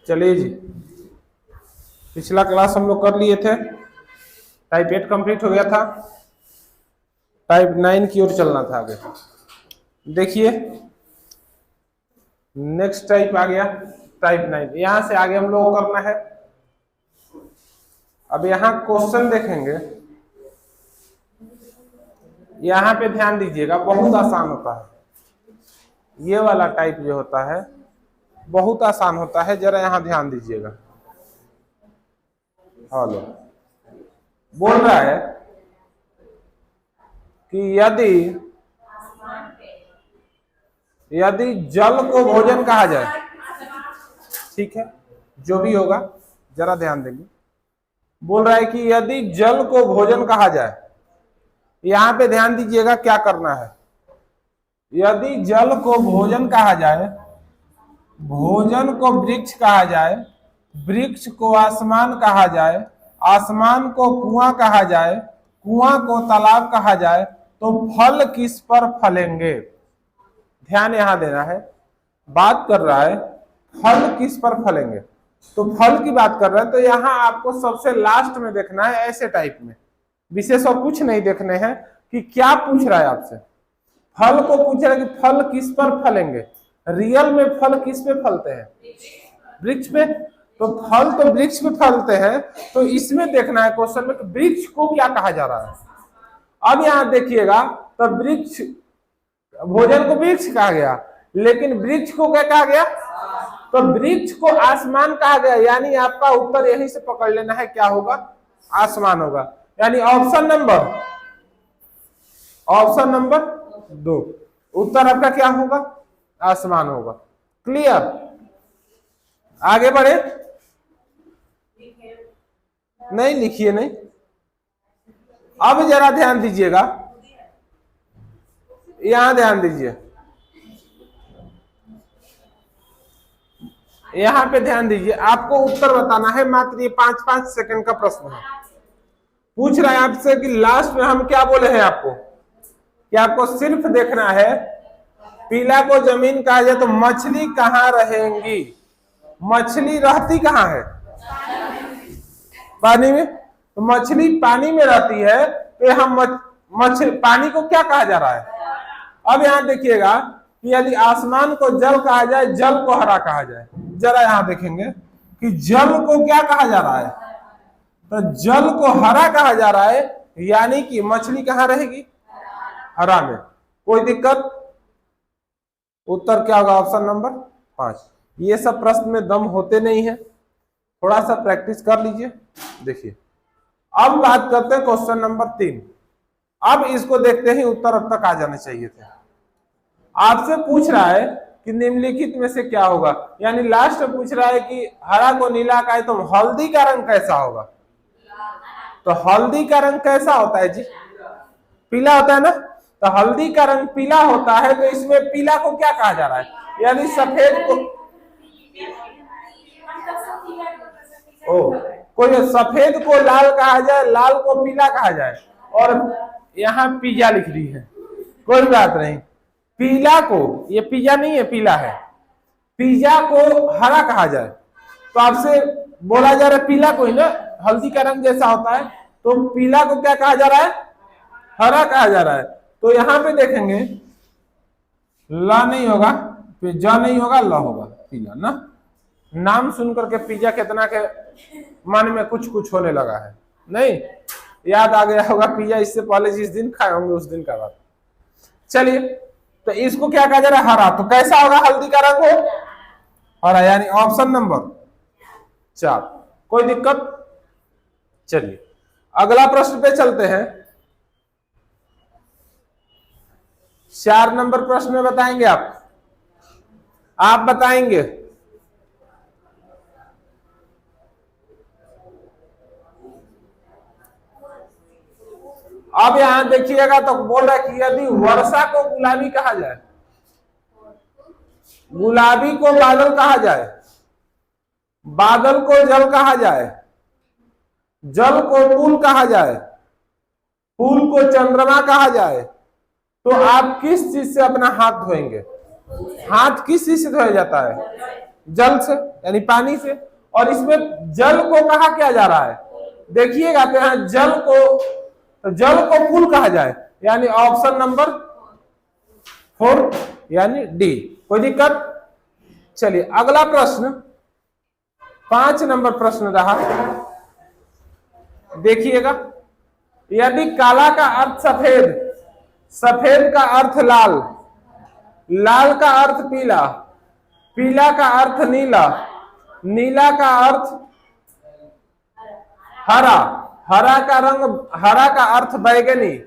चलिए जी, पिछला क्लास हम लोग कर लिए थे। टाइप 8 कंप्लीट हो गया था, टाइप 9 की ओर चलना था आगे। देखिए नेक्स्ट टाइप आ गया, टाइप 9। यहां से आगे हम लोग को करना है। अब यहाँ क्वेश्चन देखेंगे, यहाँ पे ध्यान दीजिएगा, बहुत आसान होता है। ये वाला टाइप जो होता है बहुत आसान होता है, जरा यहाँ ध्यान दीजिएगा। हेलो, बोल रहा है कि यदि जल को भोजन कहा जाए, ठीक है, जो भी होगा जरा ध्यान देंगे। बोल रहा है कि यदि जल को भोजन कहा जाए, यहां पे ध्यान दीजिएगा क्या करना है। यदि जल को भोजन कहा जाए, भोजन को वृक्ष कहा जाए, वृक्ष को आसमान कहा जाए, आसमान को कुआं कहा जाए, कुआं को तालाब कहा जाए, तो फल किस पर फलेंगे। ध्यान यहां देना है, बात कर रहा है फल किस पर फलेंगे, तो फल की बात कर रहे हैं। तो यहां आपको सबसे लास्ट में देखना है, ऐसे टाइप में विशेष और कुछ नहीं देखने हैं कि क्या पूछ रहा है आपसे। फल को पूछ रहा है कि फल किस पर फलेंगे। रियल में फल किस पे फलते हैं? वृक्ष पे। तो फल तो वृक्ष पे फलते हैं, तो इसमें देखना है क्वेश्चन में कि वृक्ष को क्या कहा जा रहा है। अब यहां देखिएगा, तो वृक्ष, भोजन को वृक्ष कहा गया, लेकिन वृक्ष को क्या कहा गया? तो वृक्ष को आसमान कहा गया। यानी आपका उत्तर यहीं से पकड़ लेना है, क्या होगा? आसमान होगा। यानी ऑप्शन नंबर 2 उत्तर आपका क्या होगा? आसमान होगा। क्लियर? आगे बढ़े? नहीं लिखिए, नहीं। अब जरा ध्यान दीजिएगा, यहां ध्यान दीजिए, यहां पे ध्यान दीजिए। आपको उत्तर बताना है, मात्र ये 5-5 सेकंड का प्रश्न है। पूछ रहा है आपसे कि लास्ट में हम क्या बोले हैं आपको, कि आपको सिर्फ देखना है पीला को जमीन कहा जाए तो मछली कहाँ रहेंगी। मछली रहती कहाँ है? पानी में। तो मछली पानी में रहती है, तो हम मछली, पानी को क्या कहा जा रहा है? अब यहां देखिएगा कि यदि आसमान को जल कहा जाए, जल को हरा कहा जाए। जरा यहां देखेंगे कि जल को क्या कहा जा रहा है, तो जल को हरा कहा जा रहा है, यानी कि मछली कहां रहेगी? हरा में। कोई दिक्कत? उत्तर क्या होगा? Option number 5। ये सब प्रश्न में दम होते नहीं है, थोड़ा सा प्रैक्टिस कर लीजिए। देखिए अब बात करते हैं क्वेश्चन नंबर 3। अब इसको देखते ही उत्तर अब तक आ जाने चाहिए थे। आपसे पूछ रहा है कि निम्नलिखित में से क्या होगा, यानी लास्ट में पूछ रहा है कि हरा को नीला कहे तो हल्दी का रंग कैसा होगा। तो हल्दी का रंग कैसा होता है जी? पीला होता है ना। तो हल्दी का रंग पीला होता है, तो इसमें पीला को क्या कहा जा रहा है? यानी सफेद को, कोई सफेद को लाल कहा जाए, लाल को पीला कहा जाए, और यहाँ पिज्जा लिख दी है, कोई बात नहीं। पीला को, ये पिज्जा नहीं है, पीला है, पिज्जा को हरा कहा जाए। तो आपसे बोला जा रहा है पीला को ही ना, हल्दी का रंग जैसा होता है, तो पीला को क्या कहा जा रहा है? हरा कहा जा रहा है। तो यहां पे देखेंगे ला नहीं होगा, पिज्जा नहीं होगा, ला होगा, पीला ना। नाम सुनकर के पिज्जा कितना के मन में कुछ कुछ होने लगा है, नहीं याद आ गया होगा पिज्जा इससे पहले जिस दिन खाए होंगे उस दिन का बात। चलिए, तो इसको क्या कहा जा रहा है? हरा। तो कैसा होगा? हल्दी का रंग हो हरा, यानी ऑप्शन नंबर 4। कोई दिक्कत? चलिए अगला प्रश्न पे चलते हैं। 4 नंबर प्रश्न में बताएंगे आप बताएंगे। अब यहां देखिएगा, तो बोल रहा है कि यदि वर्षा को गुलाबी कहा जाए, गुलाबी को बादल कहा जाए, बादल को जल कहा जाए, जल को फूल कहा जाए, फूल को चंद्रमा कहा जाए, तो आप किस चीज से अपना हाथ धोएंगे? हाथ किस चीज से धोया जाता है? जल से यानी पानी से, और इसमें जल को कहा क्या जा रहा है, देखिएगा तो यहाँ जल को फूल कहा जाए, यानी ऑप्शन नंबर 4 यानी डी। कोई दिक्कत? चलिए अगला प्रश्न 5 नंबर प्रश्न रहा, देखिएगा। यदि काला का अर्थ सफेद, सफेद का अर्थ लाल, लाल का अर्थ पीला, पीला का अर्थ नीला, नीला का अर्थ हरा, हरा का रंग, हरा का अर्थ बैगनी,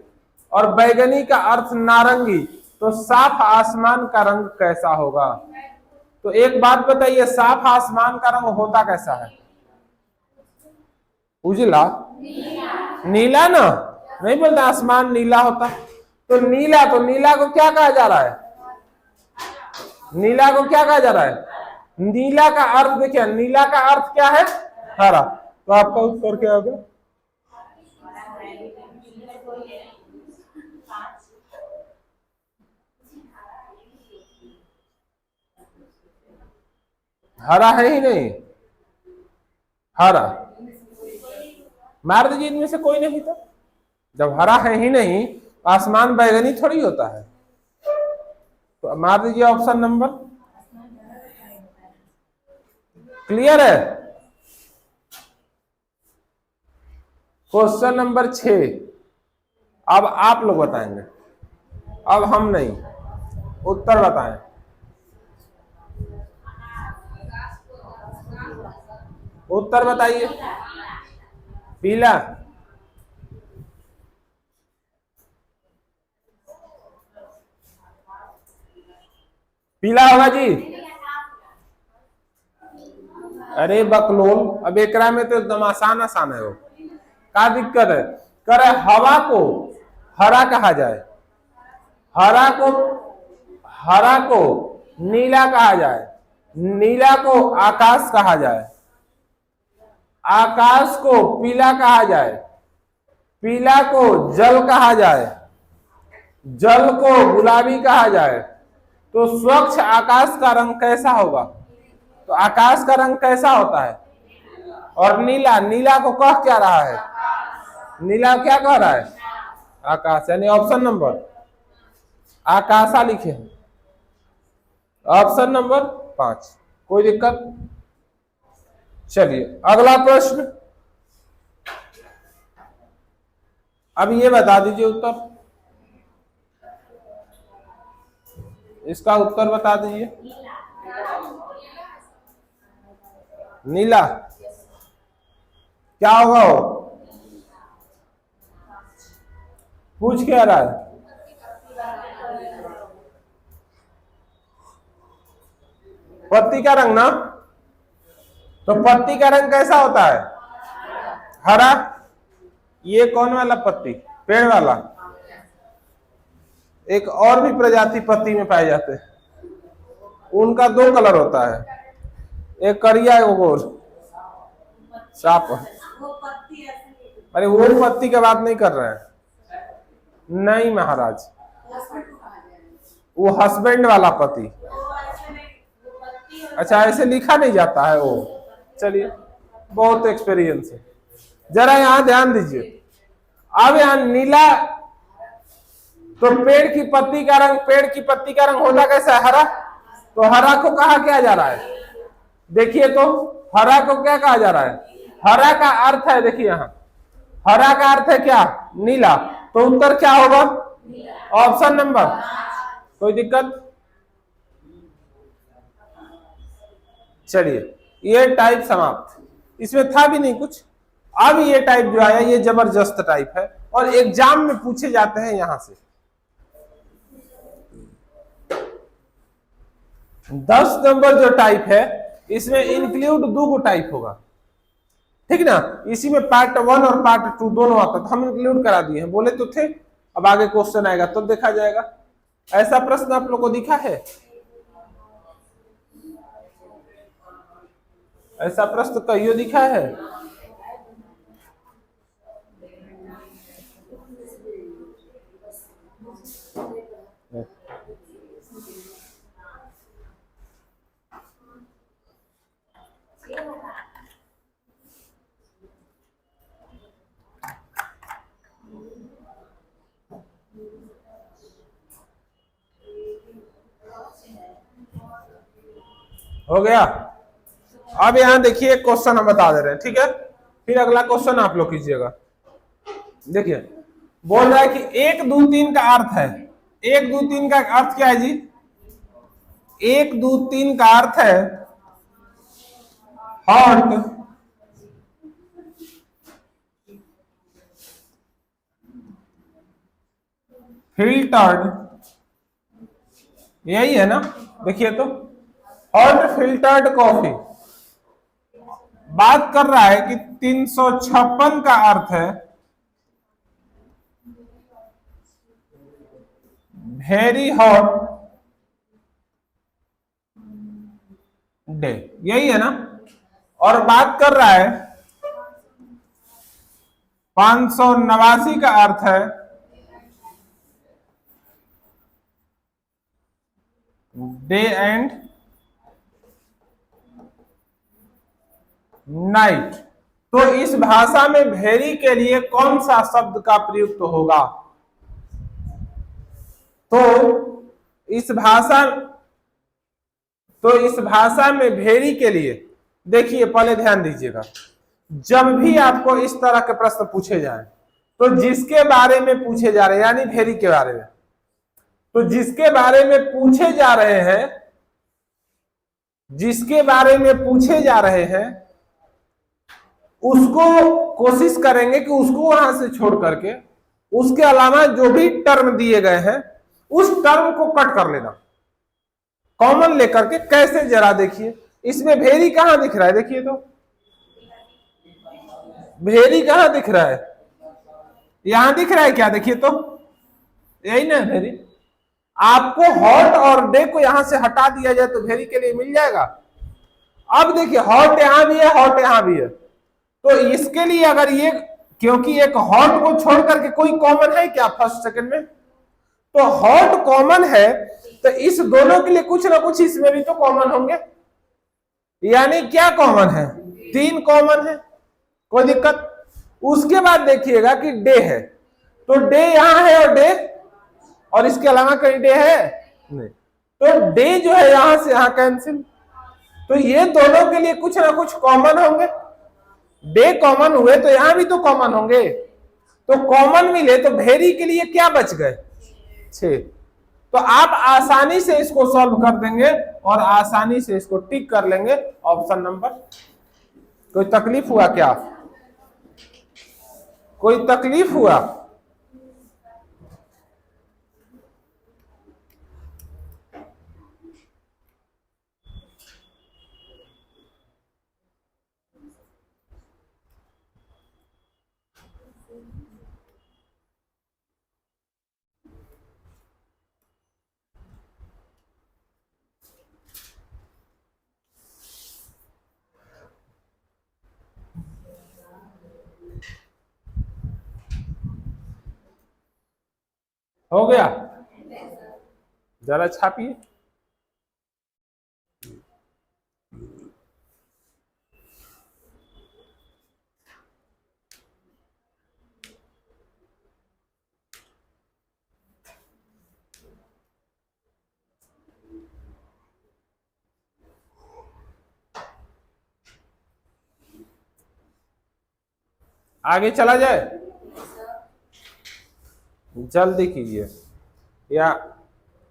और बैगनी का अर्थ नारंगी, तो साफ आसमान का रंग कैसा होगा? तो एक बात बताइए, साफ आसमान का रंग होता कैसा है? उजला, नीला ना, नहीं बोलता आसमान नीला होता। तो नीला को क्या कहा जा रहा है? नीला को क्या कहा जा रहा है? नीला का अर्थ देखिए, नीला का अर्थ क्या है? हरा। तो आपका उत्तर क्या होगा? हरा है ही नहीं, हरा मार दीजिए, इनमें से कोई नहीं था। जब हरा है ही नहीं, आसमान बैगनी थोड़ी होता है। तो मार दीजिए ऑप्शन नंबर। क्लियर है? क्वेश्चन नंबर 6 अब आप लोग बताएंगे, अब हम नहीं। उत्तर बताएं। उत्तर बताइए। पीला, पीला होगा जी। अरे बकलोल, अब एकरा में तो एकदम आसान आसान है। वो क्या दिक्कत है? करे हवा को हरा कहा जाए, हरा को नीला कहा जाए, नीला को आकाश कहा जाए, आकाश को पीला कहा जाए, पीला को जल कहा जाए, जल को गुलाबी कहा जाए, तो स्वच्छ आकाश का रंग कैसा होगा? तो आकाश का रंग कैसा होता है? और नीला, नीला को कह क्या रहा है? नीला क्या कह रहा है? आकाश, यानी ऑप्शन नंबर आकाशा लिखे हैं, ऑप्शन नंबर 5। कोई दिक्कत? चलिए अगला प्रश्न, अब ये बता दीजिए उत्तर, इसका उत्तर बता दीजिए। नीला क्या होगा? वो पूछ क्या रहा है? पत्ती का रंग ना, तो पत्ती का रंग कैसा होता है? हरा। ये कौन वाला पत्ती? पेड़ वाला। एक और भी प्रजाति पत्ती में पाए जाते हैं, उनका 2 कलर होता है, एक करिया एक गोर साफ। अरे वो पत्ती की बात नहीं कर रहे हैं, नहीं महाराज, वो हस्बैंड वाला पति। अच्छा ऐसे लिखा नहीं जाता है वो। चलिए बहुत एक्सपीरियंस है। जरा यहां ध्यान दीजिए। अब यहां नीला, तो पेड़ की पत्ती का रंग, पेड़ की पत्ती का रंग होता कैसा है? हरा। तो हरा को कहा क्या जा रहा है? देखिए तो हरा को क्या कहा जा रहा है? हरा का अर्थ है, देखिए यहां हरा का अर्थ है क्या? नीला। तो उत्तर क्या होगा? Option number. कोई दिक्कत? चलिए ये टाइप समाप्त, इसमें था भी नहीं कुछ। अब ये टाइप जो आया ये जबरदस्त टाइप है और एग्जाम में पूछे जाते हैं यहां से। 10 नंबर जो टाइप है इसमें इंक्लूड 2 टाइप होगा, ठीक ना। इसी में पार्ट 1 और पार्ट 2 दोनों आता, तो हम इंक्लूड करा दिए हैं, बोले तो थे। अब आगे क्वेश्चन आएगा तो देखा जाएगा। ऐसा प्रश्न आप लोग को दिखा है? ऐसा प्रश्न कहियो दिखा है? हो गया। अब यहां देखिए क्वेश्चन हम बता दे रहे हैं, ठीक है। फिर अगला क्वेश्चन आप लोग कीजिएगा। देखिए बोल रहा है कि 1 2 3 का अर्थ है, 1 2 3 का अर्थ क्या है जी? 1 2 3 का अर्थ है हॉट, फिल्टर्ड, यही है ना? देखिए तो हॉट फिल्टर्ड कॉफी बात कर रहा है कि 356 का अर्थ है वेरी हॉट डे, यही है ना? और बात कर रहा है 589 का अर्थ है डे एंड नाइट। तो इस भाषा में वेरी के लिए कौन सा शब्द का प्रयुक्त होगा? तो इस भाषा में वेरी के लिए देखिए, पहले ध्यान दीजिएगा, जब भी आपको इस तरह के प्रश्न पूछे जाए तो जिसके बारे में पूछे जा रहे हैं, यानी वेरी के बारे में, तो जिसके बारे में पूछे जा रहे हैं, जिसके बारे में पूछे जा रहे हैं उसको कोशिश करेंगे कि उसको वहां से छोड़ करके उसके अलावा जो भी टर्म दिए गए हैं उस टर्म को कट कर लेना, कॉमन लेकर के। कैसे जरा देखिए, इसमें वेरी कहां दिख रहा है? देखिए तो वेरी कहां दिख रहा है? यहां दिख रहा है क्या? देखिए तो यही ना वेरी। आपको हॉट और डे को यहां से हटा दिया जाए तो वेरी के लिए मिल जाएगा। अब देखिए हॉट यहां भी है, हॉट यहां भी है, तो इसके लिए अगर ये, क्योंकि एक हॉट को छोड़ करके कोई कॉमन है क्या फर्स्ट सेकंड में? तो हॉट कॉमन है, तो इस दोनों के लिए कुछ ना कुछ इसमें भी तो कॉमन होंगे। यानी क्या कॉमन है? 3 कॉमन है, कोई दिक्कत। उसके बाद देखिएगा कि डे है, तो डे यहां है और डे, और इसके अलावा कहीं डे है नहीं, तो डे जो है यहां से यहां कैंसिल। तो ये दोनों के लिए कुछ ना कुछ कॉमन होंगे। डे कॉमन हुए तो यहां भी तो कॉमन होंगे, तो कॉमन मिले तो वेरी के लिए क्या बच गए? 6। तो आप आसानी से इसको सॉल्व कर देंगे और आसानी से इसको टिक कर लेंगे ऑप्शन नंबर। कोई तकलीफ हुआ क्या? कोई तकलीफ हुआ? हो गया? जरा छापिए। आगे चला जाए, जल्दी कीजिए, या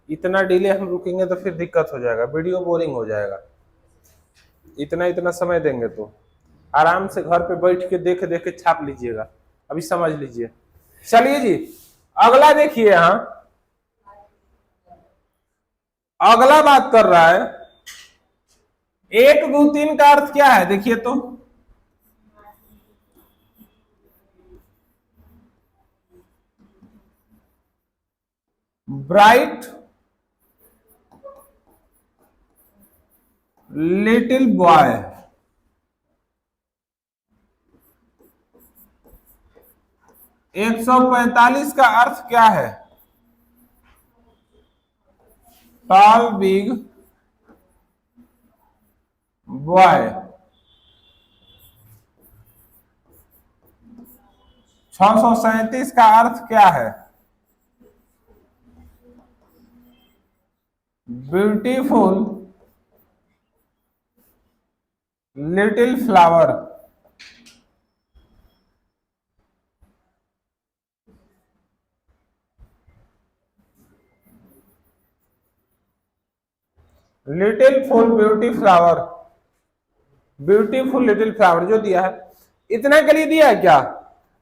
इतना डिले हम रुकेंगे तो फिर दिक्कत हो जाएगा, वीडियो बोरिंग हो जाएगा। इतना समय देंगे तो आराम से घर पे बैठ के देख देख के छाप लीजिएगा। अभी समझ लीजिए। चलिए जी, अगला देखिए, यहां अगला बात कर रहा है 1 2 3 का अर्थ क्या है? देखिए तो ब्राइट लिटिल बॉय। एक 145 का अर्थ क्या है? Toll big boy. 637 का अर्थ क्या है? Beautiful little flower. Little full beauty flower, beautiful little flower जो दिया है, इतना के लिए दिया है क्या?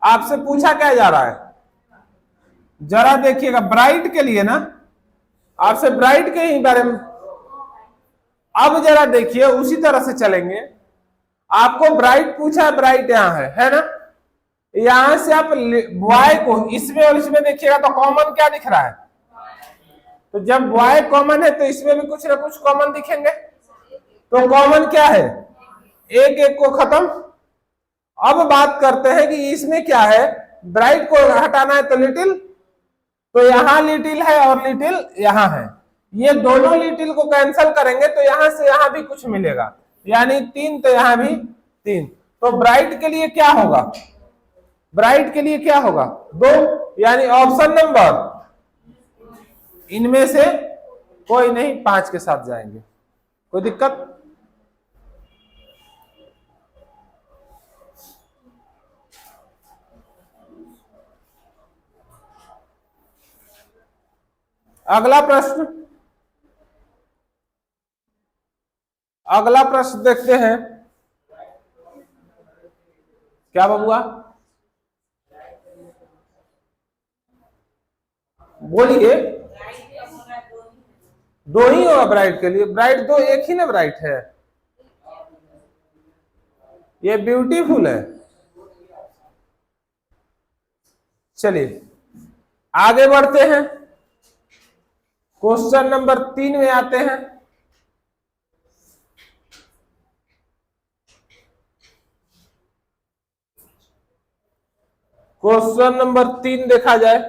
आपसे पूछा क्या जा रहा है? जरा देखिएगा, ब्राइट के लिए ना, आपसे ब्राइट के ही बारे में। अब जरा देखिए, उसी तरह से चलेंगे। आपको ब्राइट पूछा है, ब्राइट यहां है ना? यहां से आप बॉय को इसमें और इसमें देखिएगा तो कॉमन क्या दिख रहा है? तो जब बॉय कॉमन है तो इसमें भी कुछ ना कुछ कॉमन दिखेंगे। तो कॉमन क्या है? एक एक को खत्म। अब बात करते हैं कि इसमें क्या है, ब्राइट को हटाना है तो लिटिल, तो यहां लिटिल है और लिटिल यहां है, ये दोनों लिटिल को कैंसिल करेंगे तो यहां से यहां भी कुछ मिलेगा, यानी 3, तो यहां भी 3। तो ब्राइट के लिए क्या होगा? ब्राइट के लिए क्या होगा? 2, यानी ऑप्शन नंबर, इनमें से कोई नहीं, 5 के साथ जाएंगे। कोई दिक्कत? अगला प्रश्न, अगला प्रश्न देखते हैं। क्या बबुआ बोलिए? 2 ही होगा ब्राइट के लिए। ब्राइट 2, एक ही ना ब्राइट है, ये ब्यूटीफुल है। चलिए आगे बढ़ते हैं, क्वेश्चन नंबर 3 में आते हैं। क्वेश्चन नंबर 3 देखा जाए,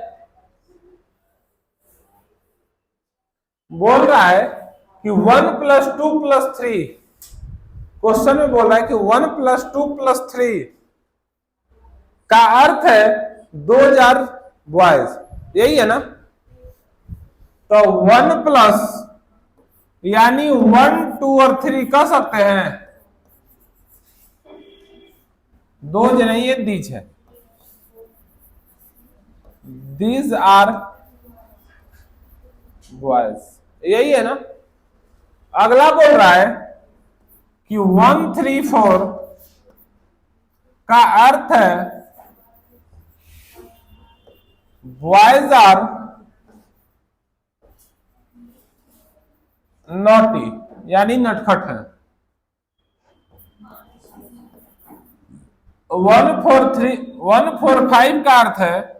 बोल रहा है कि 1 + 2 + 3, क्वेश्चन में बोल रहा है कि 1 + 2 + 3 का अर्थ है 2000 बॉयज, यही है ना? तो 1 प्लस, यानी 1, 2 और 3 कह सकते हैं। 2 नहीं, ये दीज है, दीज आर बॉयज, यही है ना? अगला बोल रहा है कि 1, 3, 4 का अर्थ है बॉयज आर नॉटी, यानी नटखट है। 1, 4, 3, 1, 4, 5 का अर्थ है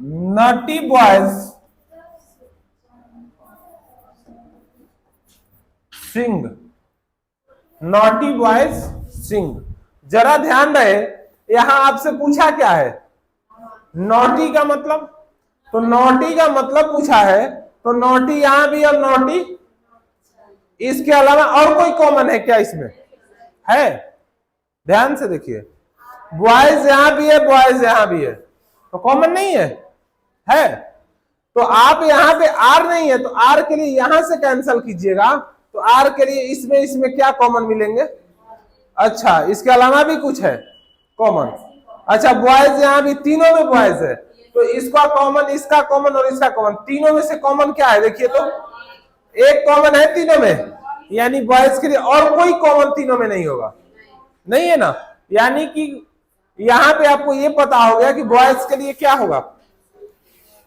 नॉटी बॉयज सिंग, नॉटी बॉयज सिंग। जरा ध्यान रहे, यहां आपसे पूछा क्या है? नॉटी का मतलब, तो नॉटी का मतलब पूछा है, तो नॉटी यहां भी और नॉटी, इसके अलावा और कोई कॉमन है क्या इसमें? है? ध्यान से देखिए, बॉयज यहां भी है, बॉयज यहां भी है, तो कॉमन नहीं है? है? तो आप यहां पे आर नहीं है, तो आर के लिए यहां से कैंसिल कीजिएगा, तो आर के लिए इसमें इसमें क्या कॉमन मिलेंगे? अच्छा, इसके अलावा भी कुछ है कॉमन? अच्छा, बॉयज यहां भी तीनों में बॉयज है, तो इसका कॉमन, इसका कॉमन और इसका कॉमन, तीनों में से कॉमन क्या है? देखिए तो एक कॉमन है तीनों में, यानी बॉयज के लिए और कोई कॉमन तीनों में नहीं होगा, नहीं है ना? यानी कि यहां पे आपको ये पता हो गया कि बॉयज के लिए क्या होगा।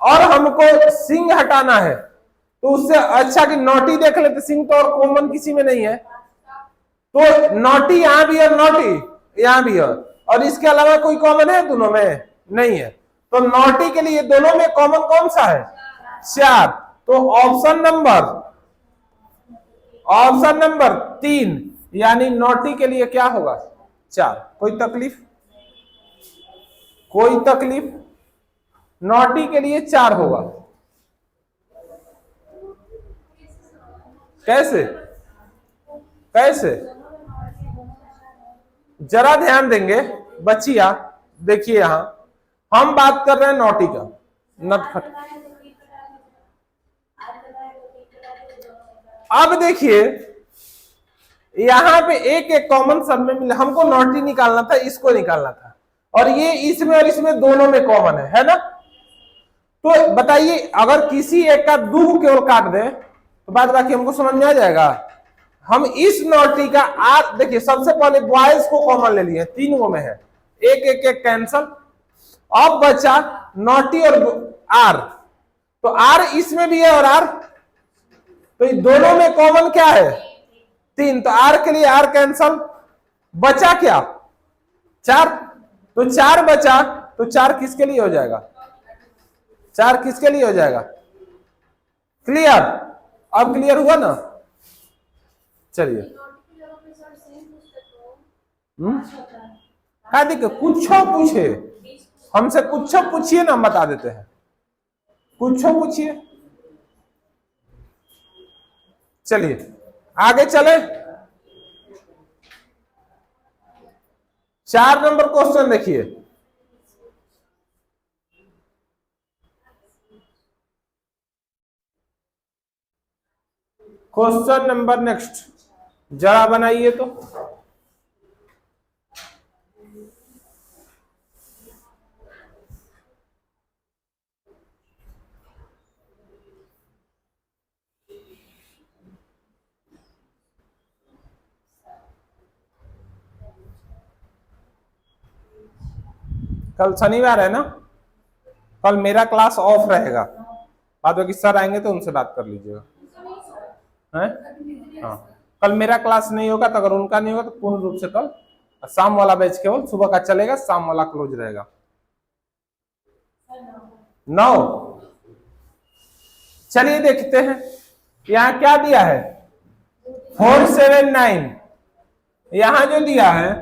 और हमको सिंग हटाना है, तो उससे अच्छा कि नॉटी देख लेते, सिंग तो और कॉमन किसी में नहीं है, तो नॉटी यहां भी है, नॉटी यहां भी है, और इसके अलावा कोई कॉमन है दोनों में? नहीं है। तो नॉटी के लिए दोनों में कॉमन कौन सा है? 4। तो ऑप्शन नंबर 3, यानी नॉटी के लिए क्या होगा? 4। कोई तकलीफ? कोई तकलीफ? नॉटी के लिए 4 होगा। कैसे? कैसे? जरा ध्यान देंगे बच्चिया, देखिए यहां हम बात कर रहे हैं नोटी का, नटखट। अब देखिए यहां पे एक एक कॉमन सब में मिला, हमको नोटी निकालना था, इसको निकालना था, और ये इसमें और इसमें दोनों में कॉमन है ना? तो बताइए अगर किसी एक का दो केवल काट दे तो बाद बाकी हमको समझ में आ जाएगा। हम इस नोटी का आर, देखिए सबसे पहले बॉयज को कॉमन ले लिए, तीन गो में है, एक एक एक कैंसल। अब बचा नोटी और आर, तो आर इसमें भी है और आर, तो इन दोनों में कॉमन क्या है? तीन, तो आर के लिए आर कैंसल, बचा क्या? चार, तो चार बचा, तो चार किसके लिए हो जाएगा? चार किसके लिए हो जाएगा? क्लियर? अब क्लियर हुआ ना? चलिए क्या दिक्कत, कुछ पूछे हमसे, कुछ पूछिए ना, हम बता देते हैं, कुछ पूछिए। चलिए आगे चले, 4 नंबर क्वेश्चन देखिए। क्वेश्चन नंबर नेक्स्ट, जरा बनाइए तो। कल शनिवार है ना, कल मेरा क्लास ऑफ रहेगा, बाद बाकी सर आएंगे तो उनसे बात कर लीजिएगा, हैं? हाँ, कल मेरा क्लास नहीं होगा, तो अगर उनका नहीं होगा तो पूर्ण रूप से कल शाम वाला बैच केवल सुबह का चलेगा, शाम वाला क्लोज रहेगा। 9, चलिए देखते हैं यहां क्या दिया है, 479, यहां जो दिया है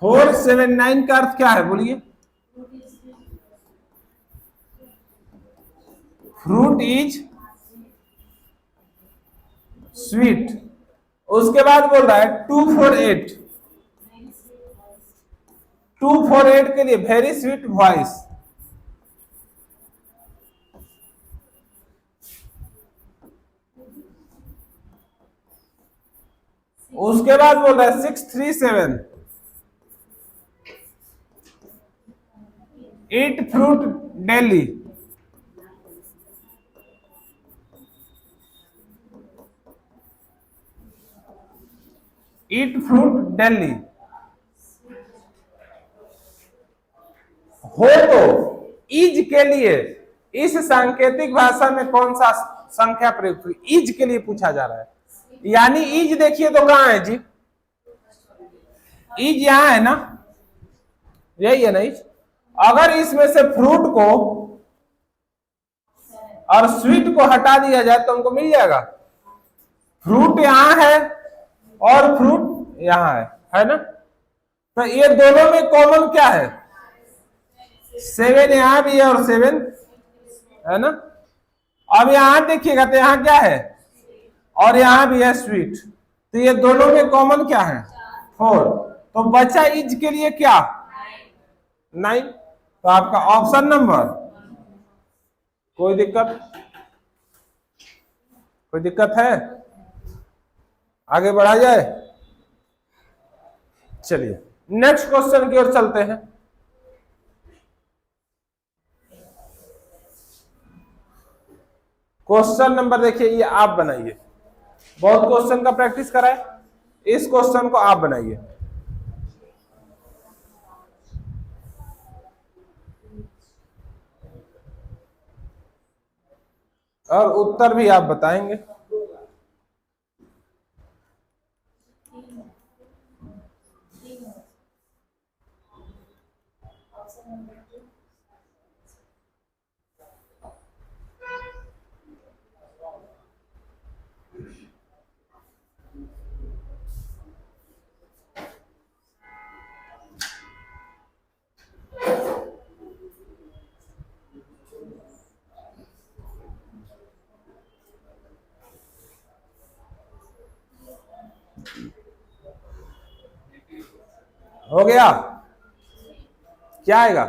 479 का अर्थ क्या है बोलिए? Fruit is sweet. उसके बाद बोल रहा है 248, 248 के लिए वेरी स्वीट वॉइस। उसके बाद बोल रहा है 637, eat fruit daily. Eat fruit daily हो तो इज के लिए इस सांकेतिक भाषा में कौन सा संख्या प्रयुक्त हुई? इज के लिए पूछा जा रहा है, यानी इज देखिए तो कहां है जी? इज यहां है ना, यही है ना इज। अगर इसमें से फ्रूट को और स्वीट को हटा दिया जाए तो हमको मिल जाएगा, फ्रूट यहां है और फ्रूट यहां है ना? तो ये दोनों में कॉमन क्या है? 7 यहां भी है और 7 है ना? अब यहां देखिएगा तो यहां क्या है, और यहां भी है स्वीट, तो ये दोनों में कॉमन क्या है? 4, तो बचा इज के लिए क्या? 9, तो आपका ऑप्शन नंबर, कोई दिक्कत, कोई दिक्कत है? आगे बढ़ा जाए, चलिए नेक्स्ट क्वेश्चन की ओर चलते हैं। क्वेश्चन नंबर देखिए, ये आप बनाइए, बहुत क्वेश्चन का प्रैक्टिस कराए, इस क्वेश्चन को आप बनाइए और उत्तर भी आप बताएंगे। हो गया? क्या आएगा?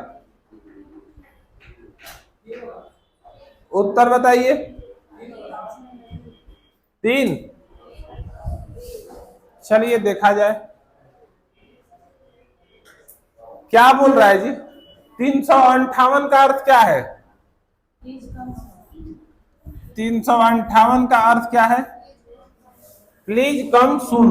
उत्तर बताइए। 3। चलिए देखा जाए क्या बोल रहा है जी। 358 का अर्थ क्या है? 358 का अर्थ क्या है? Please come soon.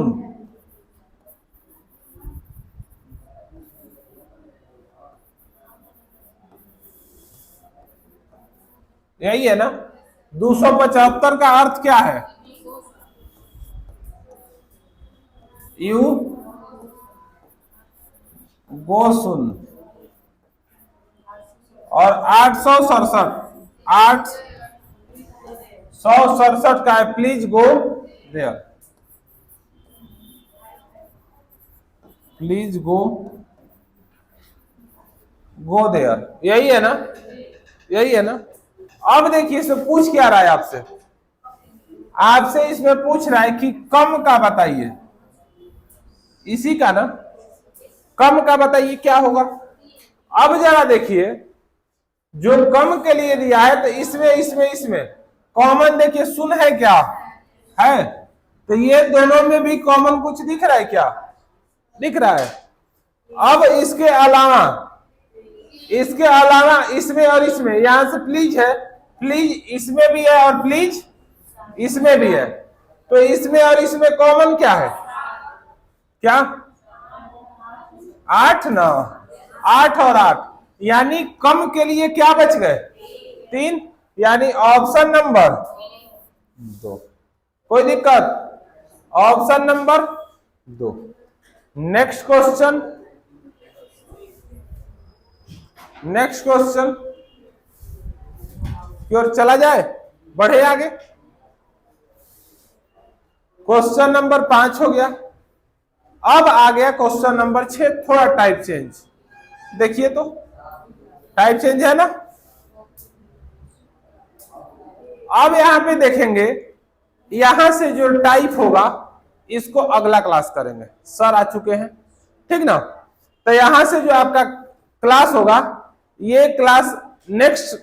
यही है ना? 275 का अर्थ क्या है? You go soon. और 867 का है please go there. Please go there, यही है ना? यही है ना? अब देखिए इसमें पूछ क्या रहा है आपसे। आपसे इसमें पूछ रहा है कि कम का बताइए। इसी का ना? कम का बताइए क्या होगा। अब जरा देखिए जो कम के लिए दिया है तो इसमें कॉमन देखिए सुन है क्या है? तो ये दोनों में भी कॉमन कुछ दिख रहा है क्या? दिख रहा है। अब इसके अलावा इसमें और इसमें, यहां से प्लीज है, प्लीज इसमें भी है और प्लीज इसमें भी है। तो इसमें और इसमें कॉमन क्या है? क्या? 8 ना? 8 और 8 यानी कम के लिए क्या बच गए? 3, यानी ऑप्शन नंबर 2। कोई दिक्कत? Option number 2। नेक्स्ट क्वेश्चन की ओर चला जाए, बढ़े आगे। क्वेश्चन नंबर 5 हो गया। अब आ गया क्वेश्चन नंबर 6, थोड़ा टाइप चेंज। देखिए तो टाइप चेंज है ना? अब यहां पे देखेंगे, यहां से जो टाइप होगा इसको अगला क्लास करेंगे। सर आ चुके हैं, ठीक ना? तो यहां से जो आपका क्लास होगा, ये क्लास नेक्स्ट,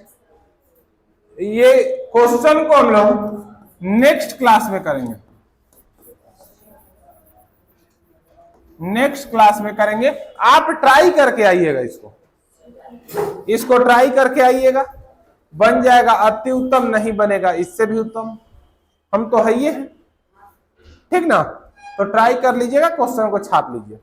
ये क्वेश्चन को हम लोग नेक्स्ट क्लास में करेंगे। नेक्स्ट क्लास में करेंगे। आप ट्राई करके आइएगा, इसको ट्राई करके आइएगा। बन जाएगा अति उत्तम, नहीं बनेगा इससे भी उत्तम। हम तो है ही है, ठीक ना? तो ट्राई कर लीजिएगा, क्वेश्चन को छाप लीजिए।